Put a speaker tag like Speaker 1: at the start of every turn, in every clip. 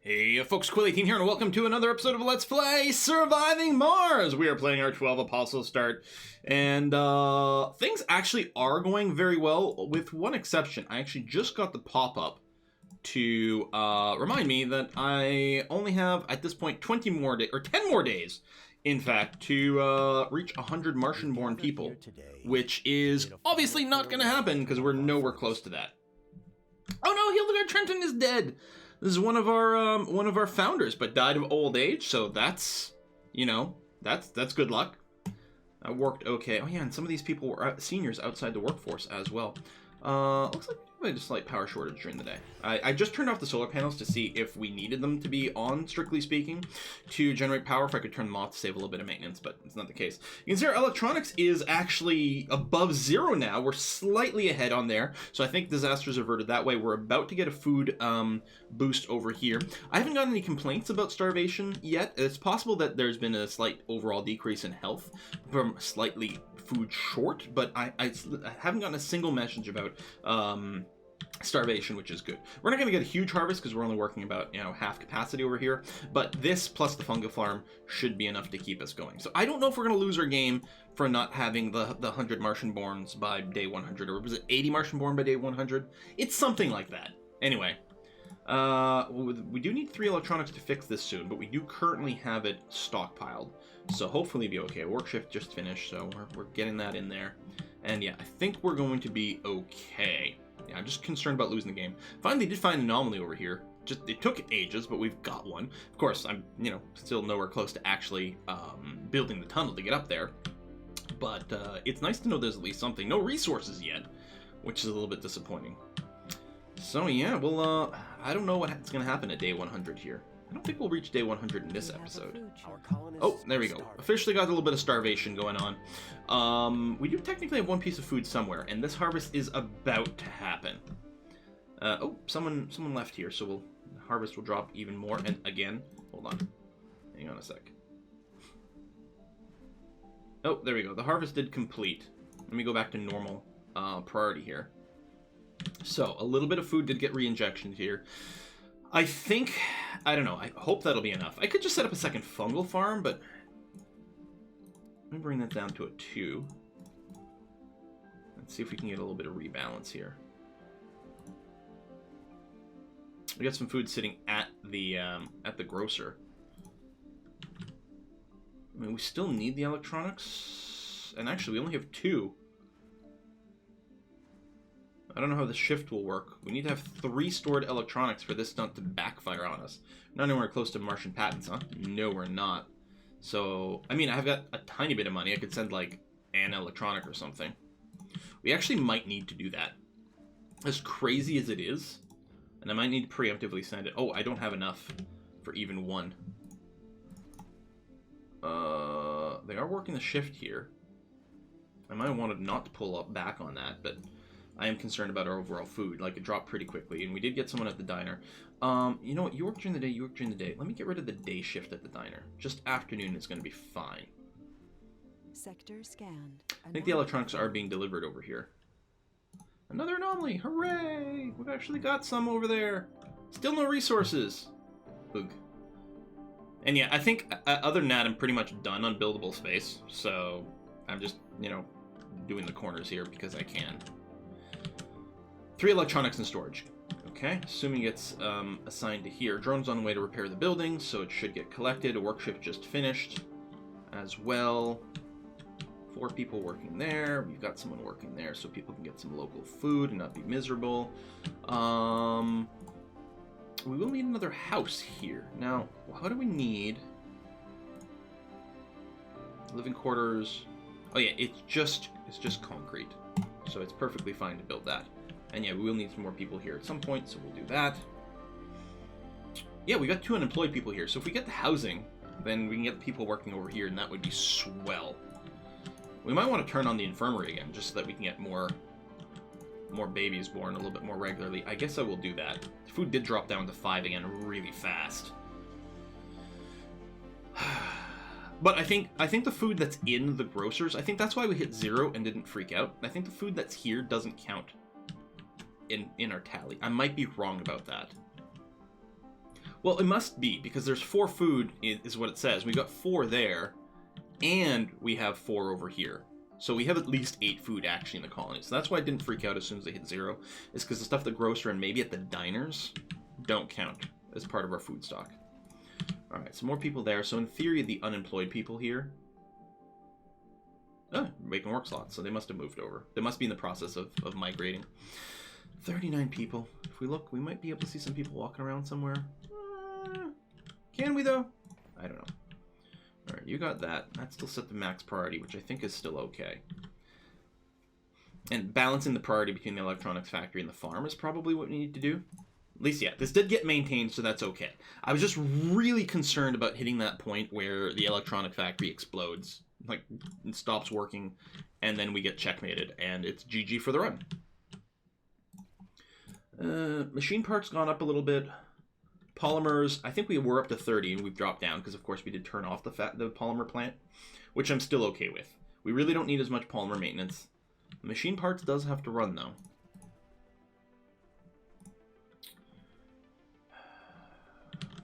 Speaker 1: Hey folks, Quill18 here, and welcome to another episode of Let's Play Surviving Mars! We are playing our 12 Apostles start, and things actually are going very well, with one exception. I actually just got the pop-up to remind me that I only have, at this point, 20 more days, or 10 more days, in fact, to reach 100 Martian-born people, which is obviously not going to happen, because we're nowhere close to that. Oh no, Hildegard Trenton is dead! This is one of our founders, but died of old age, so that's, you know, that's good luck. That worked okay. Oh yeah, and some of these people were seniors outside the workforce as well. Looks like we have a slight power shortage during the day. I just turned off the solar panels to see if we needed them to be on, strictly speaking, to generate power, if I could turn them off to save a little bit of maintenance, but it's not the case. You can see our electronics is actually above zero now. We're slightly ahead on there, so I think disaster's averted that way. We're about to get a food boost over here. I haven't gotten any complaints about starvation yet. It's possible that there's been a slight overall decrease in health from slightly food short, but I haven't gotten a single message about starvation, which is good. We're not going to get a huge harvest because we're only working about, half capacity over here, but this plus the fungal farm should be enough to keep us going. So I don't know if we're going to lose our game for not having the 100 Martian-borns by day 100, or was it 80 Martian-born by day 100? It's something like that. Anyway, we do need 3 electronics to fix this soon, but we do currently have it stockpiled, so hopefully it'll be okay. Work shift just finished, so we're getting that in there, and yeah, I think we're going to be okay. Yeah, I'm just concerned about losing the game. Finally did find an anomaly over here. It took ages, but we've got one. Of course, I'm, still nowhere close to actually building the tunnel to get up there. But it's nice to know there's at least something. No resources yet, which is a little bit disappointing. So yeah, well, I don't know what's going to happen at day 100 here. I don't think we'll reach day 100 in this episode. Oh, there we go. Officially got a little bit of starvation going on. We do technically have one piece of food somewhere, and this harvest is about to happen. Oh, someone left here, so harvest will drop even more. And again, hold on. Hang on a sec. Oh, there we go. The harvest did complete. Let me go back to normal priority here. So, a little bit of food did get re-injectioned here. I think, I don't know, I hope that'll be enough. I could just set up a second fungal farm, but let me bring that down to a 2. Let's see if we can get a little bit of rebalance here. We got some food sitting at the grocer. I mean, we still need the electronics, and actually we only have 2. I don't know how the shift will work. We need to have 3 stored electronics for this stunt to backfire on us. Not anywhere close to Martian patents, huh? No, we're not. So, I mean, I've got a tiny bit of money. I could send, like, an electronic or something. We actually might need to do that. As crazy as it is, and I might need to preemptively send it. Oh, I don't have enough for even 1. They are working the shift here. I might have wanted not to pull up back on that, but I am concerned about our overall food. Like, it dropped pretty quickly, and we did get someone at the diner. You know what? You work during the day, you work during the day. Let me get rid of the day shift at the diner. Just afternoon is going to be fine.
Speaker 2: Sector scanned.
Speaker 1: I think the electronics are being delivered over here. Another anomaly! Hooray! We've actually got some over there. Still no resources. Ugh. And yeah, I think other than that, I'm pretty much done on buildable space. So I'm just, doing the corners here because I can. 3 electronics in storage. Okay, assuming it's assigned to here. Drone's on the way to repair the building, so it should get collected. A work shift just finished as well. 4 people working there. We've got someone working there so people can get some local food and not be miserable. We will need another house here. Now, what do we need? Living quarters. Oh yeah, it's just concrete. So it's perfectly fine to build that. And yeah, we will need some more people here at some point, so we'll do that. Yeah, we got 2 unemployed people here, so if we get the housing, then we can get the people working over here, and that would be swell. We might want to turn on the infirmary again, just so that we can get more babies born a little bit more regularly. I guess I will do that. Food did drop down to 5 again really fast. But I think the food that's in the grocers, I think that's why we hit 0 and didn't freak out. I think the food that's here doesn't count in our tally. I might be wrong about that. Well, it must be, because there's 4 food, is what it says. We got 4 there, and we have 4 over here. So we have at least 8 food actually in the colony. So that's why I didn't freak out as soon as they hit 0. Is because the stuff the grocer and maybe at the diners don't count as part of our food stock. Alright, so more people there. So in theory, the unemployed people here... Oh, making work slots. So they must have moved over. They must be in the process of migrating. 39 people. If we look, we might be able to see some people walking around somewhere. Can we, though? I don't know. Alright, you got that. That's still set to max priority, which I think is still okay. And balancing the priority between the electronics factory and the farm is probably what we need to do. At least, yeah, this did get maintained, so that's okay. I was just really concerned about hitting that point where the electronic factory explodes. Like, it stops working, and then we get checkmated, and it's GG for the run. Machine parts gone up a little bit. Polymers, I think we were up to 30 and we've dropped down because of course we did turn off the polymer plant, which I'm still okay with. We really don't need as much polymer maintenance. Machine parts does have to run though.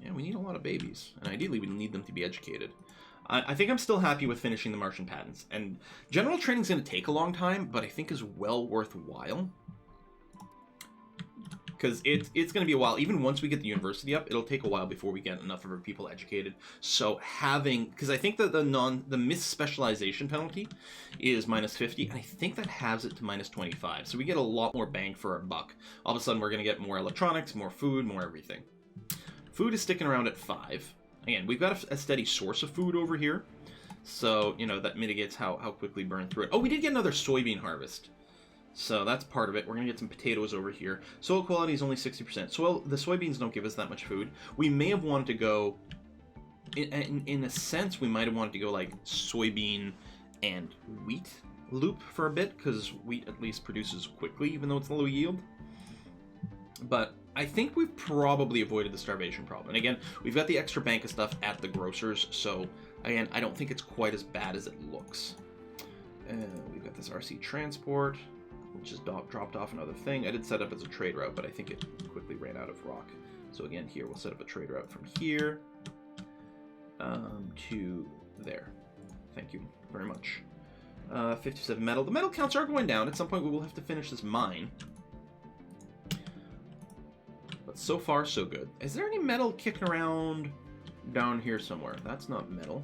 Speaker 1: Yeah, we need a lot of babies, and ideally we need them to be educated. I think I'm still happy with finishing the Martian patents, and general training's going to take a long time, but I think is well worthwhile. Because it's going to be a while. Even once we get the university up, it'll take a while before we get enough of our people educated. So having... Because I think that the mis-specialization penalty is -50, and I think that has it to -25. So we get a lot more bang for our buck. All of a sudden, we're going to get more electronics, more food, more everything. Food is sticking around at 5. Again, we've got a steady source of food over here. So, you know, that mitigates how quickly burn through it. Oh, we did get another soybean harvest. So that's part of it. We're going to get some potatoes over here. Soil quality is only 60%. Soil, the soybeans don't give us that much food. We may have wanted to go, in a sense, we might have wanted to go like soybean and wheat loop for a bit, because wheat at least produces quickly, even though it's low yield. But I think we've probably avoided the starvation problem. And again, we've got the extra bank of stuff at the grocers, so again, I don't think it's quite as bad as it looks. We've got this RC transport, which is dropped off another thing. I did set up as a trade route, but I think it quickly ran out of rock. So again, here we'll set up a trade route from here to there. Thank you very much. 57 metal. The metal counts are going down. At some point we will have to finish this mine. But so far, so good. Is there any metal kicking around down here somewhere? That's not metal.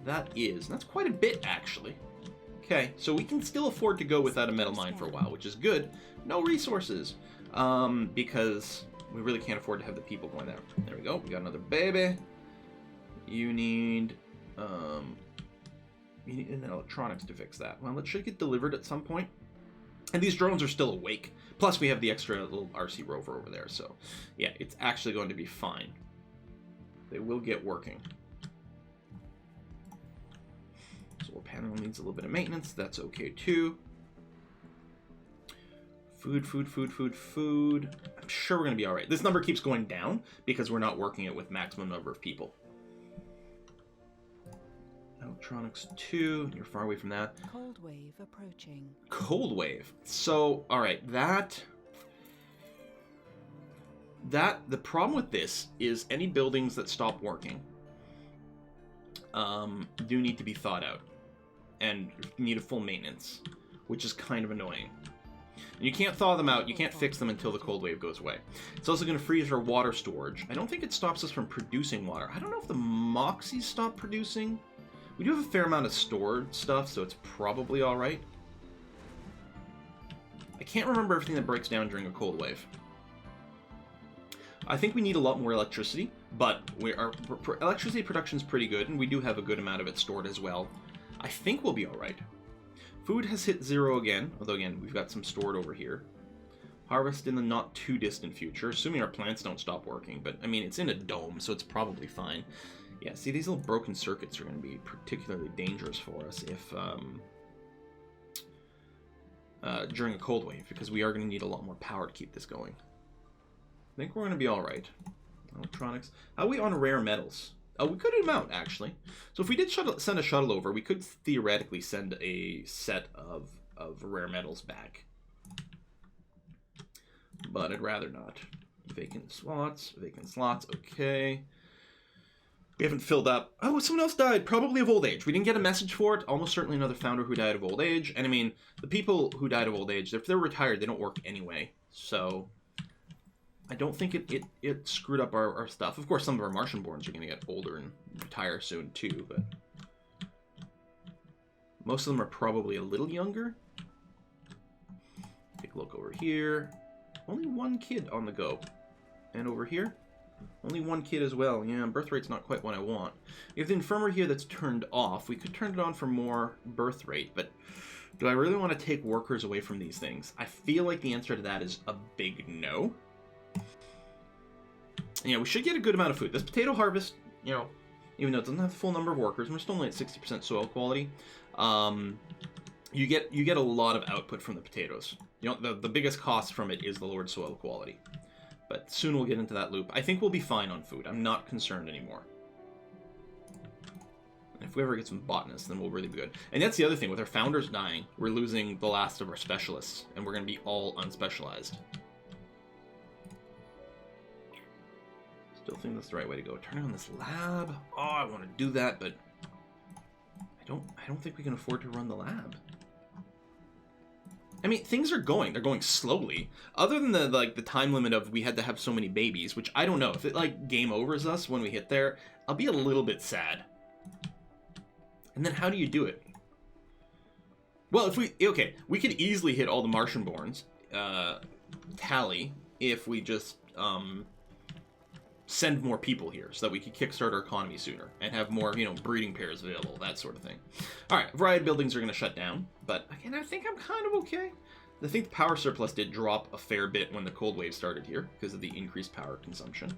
Speaker 1: That is. That's quite a bit, actually. Okay, so we can still afford to go without a metal mine for a while, which is good. No resources, because we really can't afford to have the people going there. There we go. We got another baby. You need an electronics to fix that. Well, it should get delivered at some point. And these drones are still awake. Plus, we have the extra little RC rover over there. So, yeah, it's actually going to be fine. They will get working. Solar panel needs a little bit of maintenance. That's okay, too. Food, food, food, food, food. I'm sure we're going to be all right. This number keeps going down because we're not working it with maximum number of people. Electronics 2. You're far away from that.
Speaker 2: Cold wave approaching.
Speaker 1: Cold wave. So, all right, the problem with this is any buildings that stop working do need to be thought out and need a full maintenance, which is kind of annoying. You can't thaw them out, you can't fix them until the cold wave goes away. It's also going to freeze our water storage. I don't think it stops us from producing water. I don't know if the Moxies stop producing. We do have a fair amount of stored stuff, so it's probably alright. I can't remember everything that breaks down during a cold wave. I think we need a lot more electricity, but our electricity production is pretty good, and we do have a good amount of it stored as well. I think we'll be alright. Food has hit 0 again, although again, we've got some stored over here. Harvest in the not too distant future, assuming our plants don't stop working, but I mean, it's in a dome, so it's probably fine. Yeah, see, these little broken circuits are going to be particularly dangerous for us if during a cold wave, because we are going to need a lot more power to keep this going. I think we're going to be all right. Electronics. How are we on rare metals? Oh, we could mount, actually. So if we did send a shuttle over, we could theoretically send a set of rare metals back. But I'd rather not. Vacant slots, okay. We haven't filled up. Oh, someone else died, probably of old age. We didn't get a message for it. Almost certainly another founder who died of old age. And I mean, the people who died of old age, if they're retired, they don't work anyway. So I don't think it screwed up our stuff. Of course, some of our Martian-borns are going to get older and retire soon too, but most of them are probably a little younger. Take a look over here. Only one kid on the go. And over here, only one kid as well. Yeah, birth rate's not quite what I want. We have the infirmary here that's turned off. We could turn it on for more birth rate, but do I really want to take workers away from these things? I feel like the answer to that is a big no. Yeah, we should get a good amount of food. This potato harvest, you know, even though it doesn't have the full number of workers, we're still only at 60% soil quality. You get a lot of output from the potatoes. You know, the biggest cost from it is the lowered soil quality. But soon we'll get into that loop. I think we'll be fine on food. I'm not concerned anymore. And if we ever get some botanists, then we'll really be good. And that's the other thing. With our founders dying, we're losing the last of our specialists. And we're going to be all unspecialized. Still think that's the right way to go. Turning on this lab. Oh, I want to do that, but I don't think we can afford to run the lab. I mean, things are going. They're going slowly. Other than the time limit of we had to have so many babies, which I don't know. If it, like, game overs us when we hit there, I'll be a little bit sad. And then how do you do it? Well, if we could easily hit all the Martian-borns tally if we just send more people here so that we could kickstart our economy sooner and have more, you know, breeding pairs available, that sort of thing. All right, variety buildings are going to shut down, but again, I think I'm kind of okay. I think the power surplus did drop a fair bit when the cold wave started here because of the increased power consumption.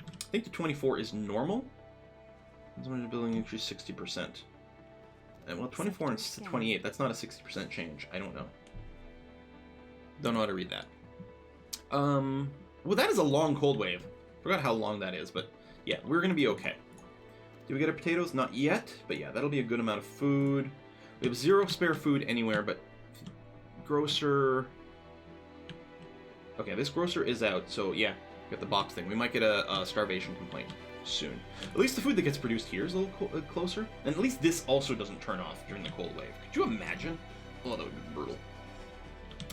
Speaker 1: I think the 24 is normal. The building increased 60%. And well, 24 and 28, that's not a 60% change. I don't know. Don't know how to read that. Well, that is a long cold wave. Forgot how long that is, but yeah, we're going to be okay. Did we get our potatoes? Not yet, but yeah, that'll be a good amount of food. We have 0 spare food anywhere, but grocer... Okay, this grocer is out, so yeah, got the box thing. We might get a starvation complaint soon. At least the food that gets produced here is a little closer, and at least this also doesn't turn off during the cold wave. Could you imagine? Oh, that would be brutal.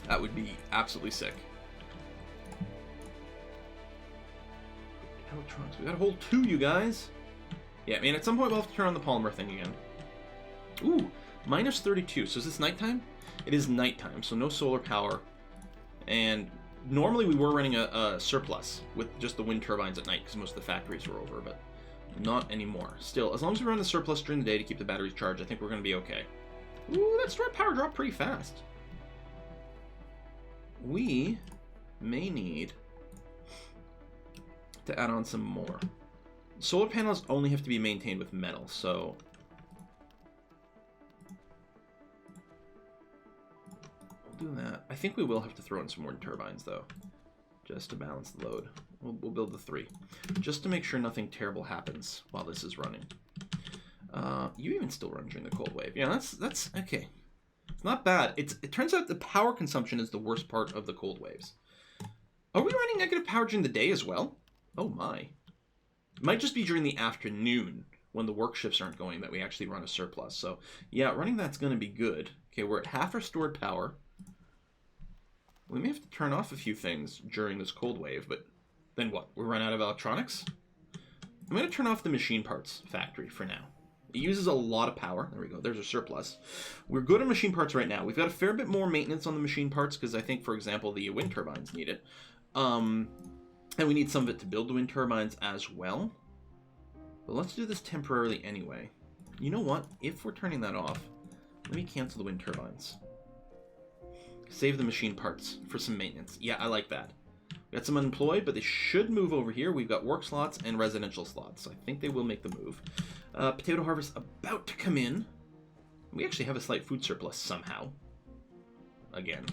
Speaker 1: That would be absolutely sick. Electronics. We got a whole 2, you guys. Yeah, I mean, at some point we'll have to turn on the polymer thing again. Ooh, minus 32. So is this nighttime? It is nighttime, so no solar power. And normally we were running a surplus with just the wind turbines at night because most of the factories were over, but not anymore. Still, as long as we run the surplus during the day to keep the batteries charged, I think we're going to be okay. Ooh, that stored power dropped pretty fast. We may need to add on some more. Solar panels only have to be maintained with metal, so we'll do that. I think we will have to throw in some more turbines, though, just to balance the load. We'll build the 3, just to make sure nothing terrible happens while this is running. You even still run during the cold wave. Yeah, that's okay. It's not bad. It turns out the power consumption is the worst part of the cold waves. Are we running negative power during the day as well? Oh my. It might just be during the afternoon when the work shifts aren't going that we actually run a surplus. So yeah, running that's going to be good. Okay, we're at half our stored power. We may have to turn off a few things during this cold wave, but then what? We run out of electronics? I'm going to turn off the machine parts factory for now. It uses a lot of power. There we go. There's a surplus. We're good on machine parts right now. We've got a fair bit more maintenance on the machine parts because I think, for example, the wind turbines need it. And we need some of it to build the wind turbines as well. But let's do this temporarily anyway. You know what? If we're turning that off, let me cancel the wind turbines. Save the machine parts for some maintenance. Yeah, I like that. We got some unemployed, but they should move over here. We've got work slots and residential slots, so I think they will make the move. Potato harvest about to come in. We actually have a slight food surplus somehow. Again.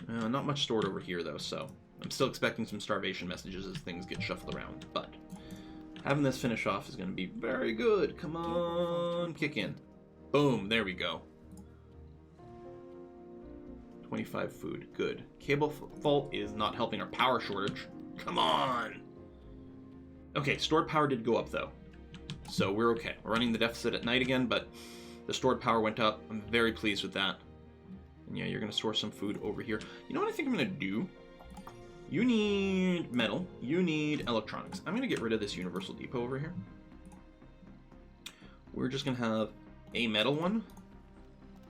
Speaker 1: Not much stored over here, though, so I'm still expecting some starvation messages as things get shuffled around, but having this finish off is going to be very good. Come on, kick in. Boom, there we go. 25 food. Good. Cable fault is not helping our power shortage. Come on! Okay, stored power did go up, though. So we're okay. We're running the deficit at night again, but the stored power went up. I'm very pleased with that. And yeah, you're going to store some food over here. You know what I think I'm going to do? You need metal. You need electronics. I'm going to get rid of this universal depot over here. We're just going to have a metal one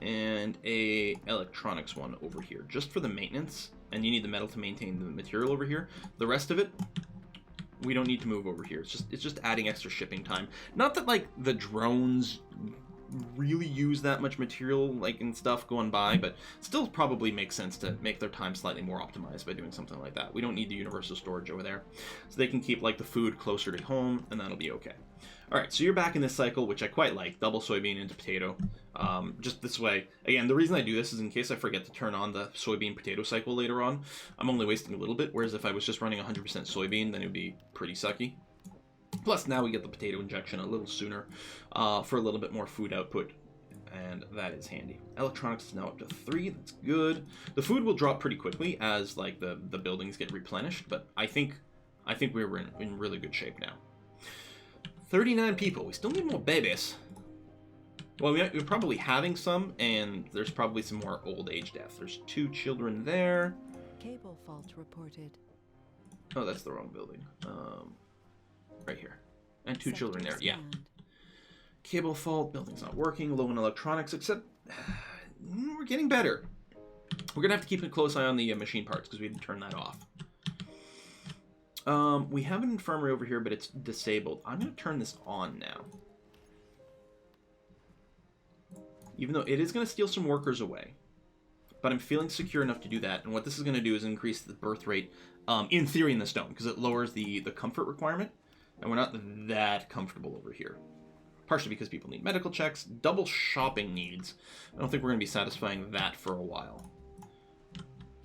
Speaker 1: and a electronics one over here, just for the maintenance. And you need the metal to maintain the material over here. The rest of it, we don't need to move over here. It's just adding extra shipping time. Not that like the drones really use that much material like and stuff going by, but still probably makes sense to make their time slightly more optimized by doing something like that. We don't need the universal storage over there, so they can keep like the food closer to home, and that'll be okay. All right, so you're back in this cycle, which I quite like, double soybean into potato. Just this way. Again, the reason I do this is in case I forget to turn on the soybean potato cycle later on. I'm only wasting a little bit, whereas if I was just running 100% soybean, then it would be pretty sucky. Plus, now we get the potato injection a little sooner for a little bit more food output, and that is handy. Electronics is now up to 3. That's good. The food will drop pretty quickly as like the buildings get replenished, but I think we're in really good shape now. 39 people. We still need more babies. Well, we're probably having some, and there's probably some more old age death. There's 2 children there.
Speaker 2: Cable fault reported.
Speaker 1: Oh, that's the wrong building. Right here. And 2 children there. Yeah. Cable fault. Building's not working. Low in electronics, except we're getting better. We're going to have to keep a close eye on the machine parts because we didn't turn that off. We have an infirmary over here, but it's disabled. I'm going to turn this on now. Even though it is going to steal some workers away. But I'm feeling secure enough to do that. And what this is going to do is increase the birth rate, in theory, in the stone. Because it lowers the comfort requirement. And we're not that comfortable over here. Partially because people need medical checks. Double shopping needs. I don't think we're going to be satisfying that for a while.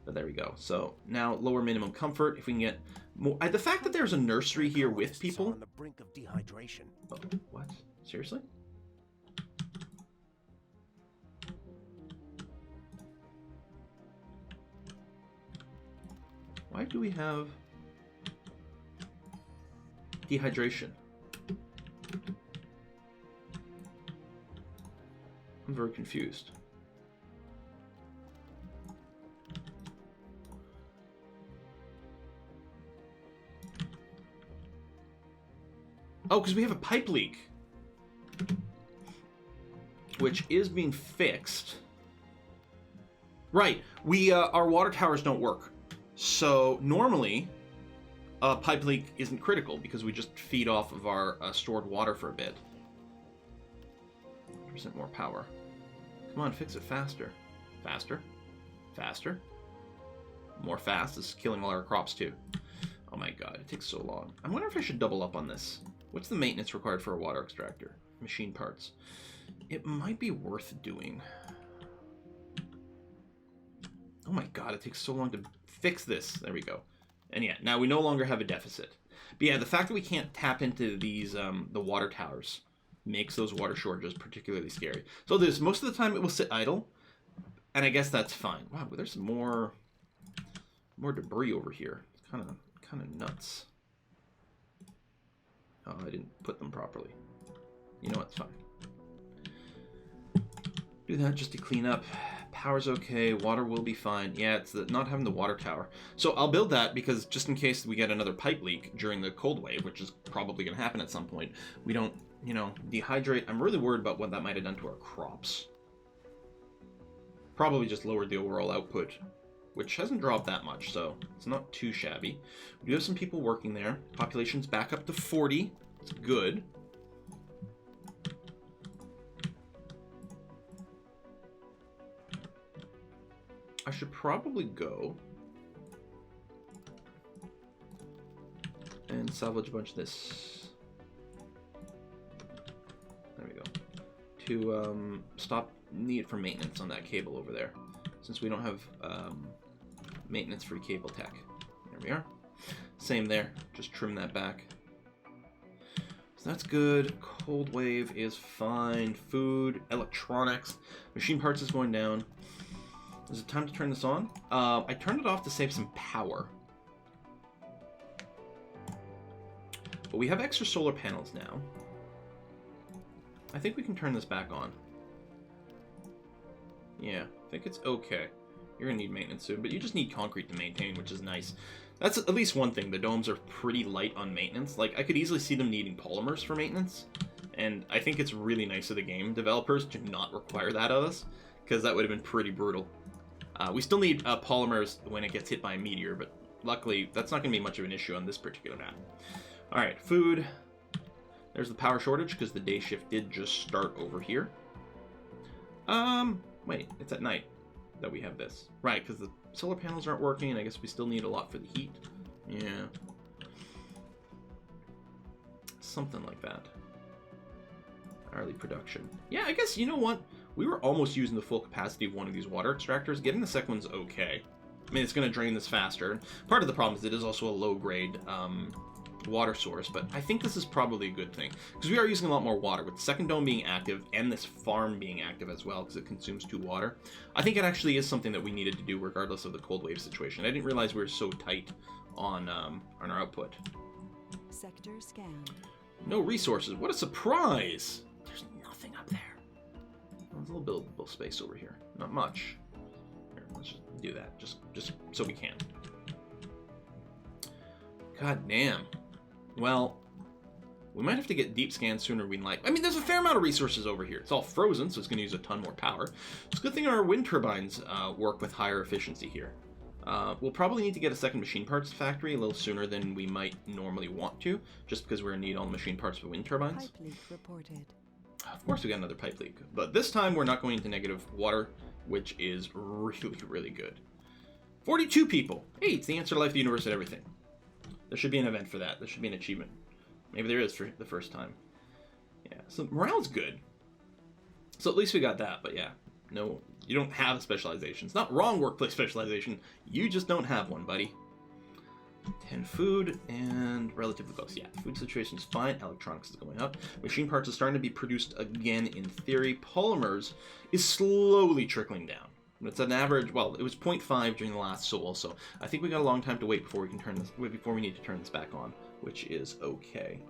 Speaker 1: But there we go. So now lower minimum comfort. If we can get more, the fact that there's a nursery here with people.
Speaker 3: On the brink of dehydration.
Speaker 1: Oh, what? Seriously? Why do we have dehydration? I'm very confused. Oh, because we have a pipe leak, which is being fixed. Right, our water towers don't work. So normally, a pipe leak isn't critical because we just feed off of our stored water for a bit. 100% more power. Come on, fix it faster. Faster. Faster. More fast. This is killing all our crops too. Oh my god, it takes so long. I wonder if I should double up on this. What's the maintenance required for a water extractor? Machine parts. It might be worth doing. Oh my god, it takes so long to fix this. There we go. And yeah, now we no longer have a deficit. But yeah, the fact that we can't tap into these, the water towers makes those water shortages particularly scary. So this, most of the time it will sit idle, and I guess that's fine. Wow, but there's some more debris over here. It's kind of nuts. Oh, I didn't put them properly. You know what? It's fine. Do that just to clean up. Power's okay. Water will be fine. Yeah, it's not having the water tower. So I'll build that because just in case we get another pipe leak during the cold wave, which is probably going to happen at some point, we don't, dehydrate. I'm really worried about what that might have done to our crops. Probably just lowered the overall output, which hasn't dropped that much, so it's not too shabby. We do have some people working there. Population's back up to 40. It's good. I should probably go and salvage a bunch of this. There we go. To stop need for maintenance on that cable over there, since we don't have maintenance-free cable tech. There we are. Same there. Just trim that back. So that's good. Cold wave is fine. Food, electronics, machine parts is going down. Is it time to turn this on? I turned it off to save some power. But we have extra solar panels now. I think we can turn this back on. Yeah, I think it's okay. You're gonna need maintenance soon, but you just need concrete to maintain, which is nice. That's at least one thing. The domes are pretty light on maintenance. Like, I could easily see them needing polymers for maintenance, and I think it's really nice of the game developers to not require that of us, because that would have been pretty brutal. We still need polymers when it gets hit by a meteor, but luckily that's not going to be much of an issue on this particular map. Alright, food. There's the power shortage, because the day shift did just start over here. Wait, it's at night that we have this. Right, because the solar panels aren't working, and I guess we still need a lot for the heat. Yeah. Something like that. Hourly production. Yeah, I guess, you know what? We were almost using the full capacity of one of these water extractors. Getting the second one's okay. I mean, it's going to drain this faster. Part of the problem is it is also a low-grade water source, but I think this is probably a good thing, because we are using a lot more water, with the second dome being active and this farm being active as well, because it consumes 2 water. I think it actually is something that we needed to do regardless of the cold wave situation. I didn't realize we were so tight on our output.
Speaker 2: Sector scan.
Speaker 1: No resources. What a surprise! There's nothing up there. There's a little buildable space over here. Not much. Here, let's just do that, just so we can. God damn. Well, we might have to get deep scans sooner than we'd like. I mean, there's a fair amount of resources over here. It's all frozen, so it's going to use a ton more power. It's a good thing our wind turbines work with higher efficiency here. We'll probably need to get a second machine parts factory a little sooner than we might normally want to, just because we're going to need all the machine parts for wind turbines.
Speaker 2: Pipe leak reported.
Speaker 1: Of course we got another pipe leak, but this time we're not going into negative water, which is really, really good. 42 people. Hey, it's the answer to life, the universe, and everything. There should be an event for that. There should be an achievement. Maybe there is for the first time. Yeah, so morale's good. So at least we got that, but yeah. No, you don't have a specialization. It's not wrong workplace specialization. You just don't have one, buddy. 10 food and relatively close. Yeah, food situation is fine. Electronics is going up. Machine parts are starting to be produced again in theory. Polymers is slowly trickling down. It's an average, well, it was 0.5 during the last sol, so I think we got a long time to wait before we can turn this, before we need to turn this back on, which is okay.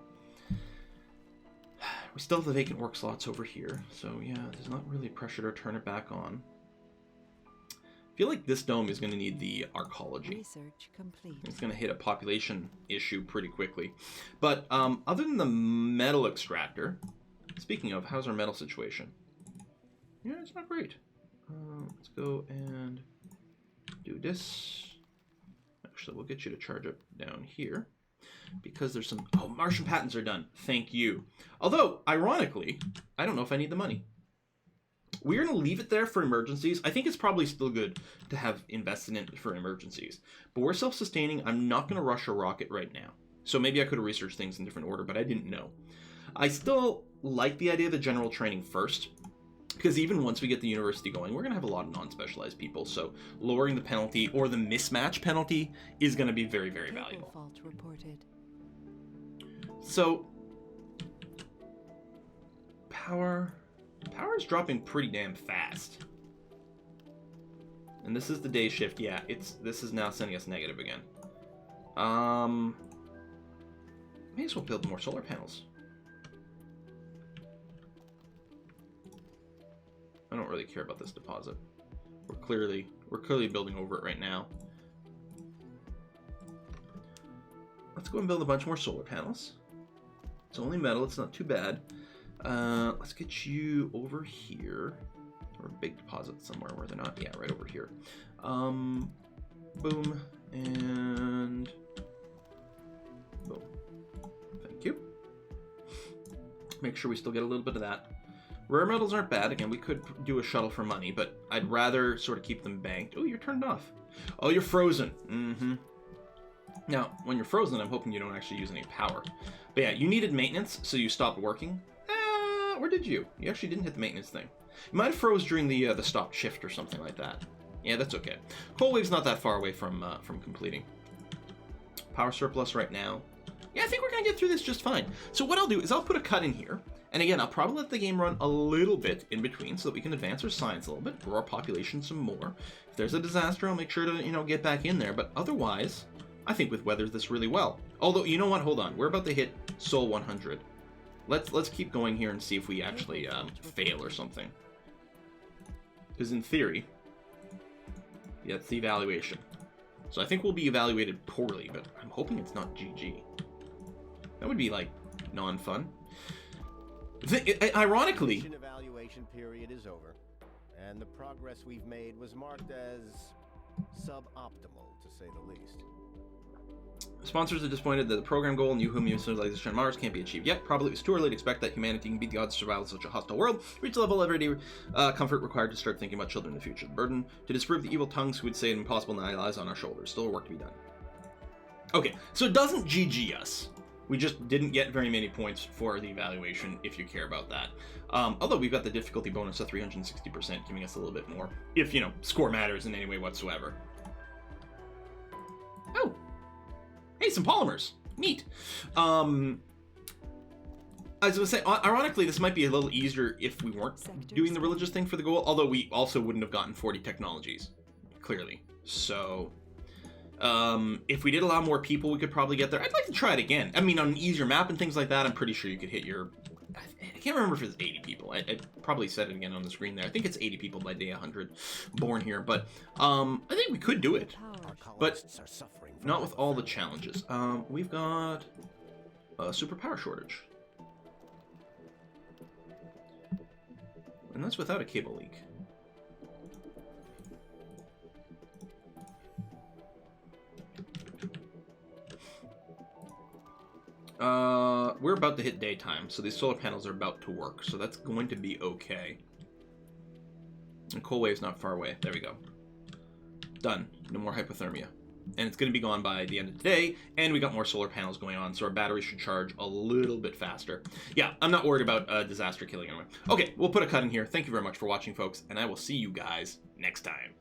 Speaker 1: We still have the vacant work slots over here, so yeah, there's not really pressure to turn it back on. I feel like this dome is going to need the arcology.
Speaker 2: Research complete.
Speaker 1: It's going to hit a population issue pretty quickly. But other than the metal extractor, speaking of, how's our metal situation? Yeah, it's not great. Let's go and do this. Actually, we'll get you to charge up down here, because there's some... Oh, Martian patents are done. Thank you. Although, ironically, I don't know if I need the money. We're going to leave it there for emergencies. I think it's probably still good to have invested in it for emergencies. But we're self-sustaining. I'm not going to rush a rocket right now. So maybe I could have researched things in different order, but I didn't know. I still like the idea of the general training first, because even once we get the university going, we're going to have a lot of non-specialized people, so lowering the penalty, or the mismatch penalty, is going to be very, very valuable.
Speaker 2: Fault reported.
Speaker 1: So, power is dropping pretty damn fast. And this is the day shift, yeah, this is now sending us negative again. May as well build more solar panels. I don't really care about this deposit. We're clearly building over it right now. Let's go and build a bunch more solar panels. It's only metal, it's not too bad. Let's get you over here. Or a big deposit somewhere where they're not. Yeah, right over here. Boom, and boom. Thank you. Make sure we still get a little bit of that. Rare metals aren't bad. Again, we could do a shuttle for money, but I'd rather sort of keep them banked. Oh, you're turned off. Oh, you're frozen. Mm-hmm. Now, when you're frozen, I'm hoping you don't actually use any power. But yeah, you needed maintenance, so you stopped working. Or did you? You actually didn't hit the maintenance thing. You might have froze during the stopped shift or something like that. Yeah, that's okay. Cold wave's not that far away from completing. Power surplus right now. Yeah, I think we're gonna get through this just fine. So what I'll do is I'll put a cut in here, And again, I'll probably let the game run a little bit in between so that we can advance our science a little bit, grow our population some more. If there's a disaster, I'll make sure to, you know, get back in there. But otherwise, I think we've weathered this really well. Although, you know what? Hold on. We're about to hit Sol 100. Let's keep going here and see if we actually fail or something. Because in theory, yeah, it's the evaluation. So I think we'll be evaluated poorly, but I'm hoping it's not GG. That would be, like, non-fun. Ironically...
Speaker 3: The evaluation period is over, and the progress we've made was marked as suboptimal, to say the least.
Speaker 1: Sponsors are disappointed that the program goal, new human civilization on Mars, can't be achieved yet. Probably it was too early to expect that humanity can beat the odds of survival in such a hostile world, reach the level of everyday comfort required to start thinking about children in the future. The burden to disprove the evil tongues who would say it impossible now lies on our shoulders. Still work to be done. Okay, so it doesn't GG us. We just didn't get very many points for the evaluation, if you care about that. Although we've got the difficulty bonus of 360%, giving us a little bit more, if, you know, score matters in any way whatsoever. Oh! Hey, some polymers. Neat. As I was saying, ironically, this might be a little easier if we weren't doing the religious thing for the goal, although we also wouldn't have gotten 40 technologies, clearly. So... if we did allow more people, we could probably get there. I'd like to try it again. I mean, on an easier map and things like that, I'm pretty sure you could hit your... I can't remember if it's 80 people. I probably said it again on the screen there. I think it's 80 people by day 100 born here, but I think we could do it. But not with all the challenges. We've got a superpower shortage. And that's without a cable leak. We're about to hit daytime, so these solar panels are about to work, so that's going to be okay. And cold wave's not far away. There we go. Done. No more hypothermia. And it's going to be gone by the end of the day, and we got more solar panels going on, so our battery should charge a little bit faster. Yeah, I'm not worried about disaster killing anyway. Okay, we'll put a cut in here. Thank you very much for watching, folks, and I will see you guys next time.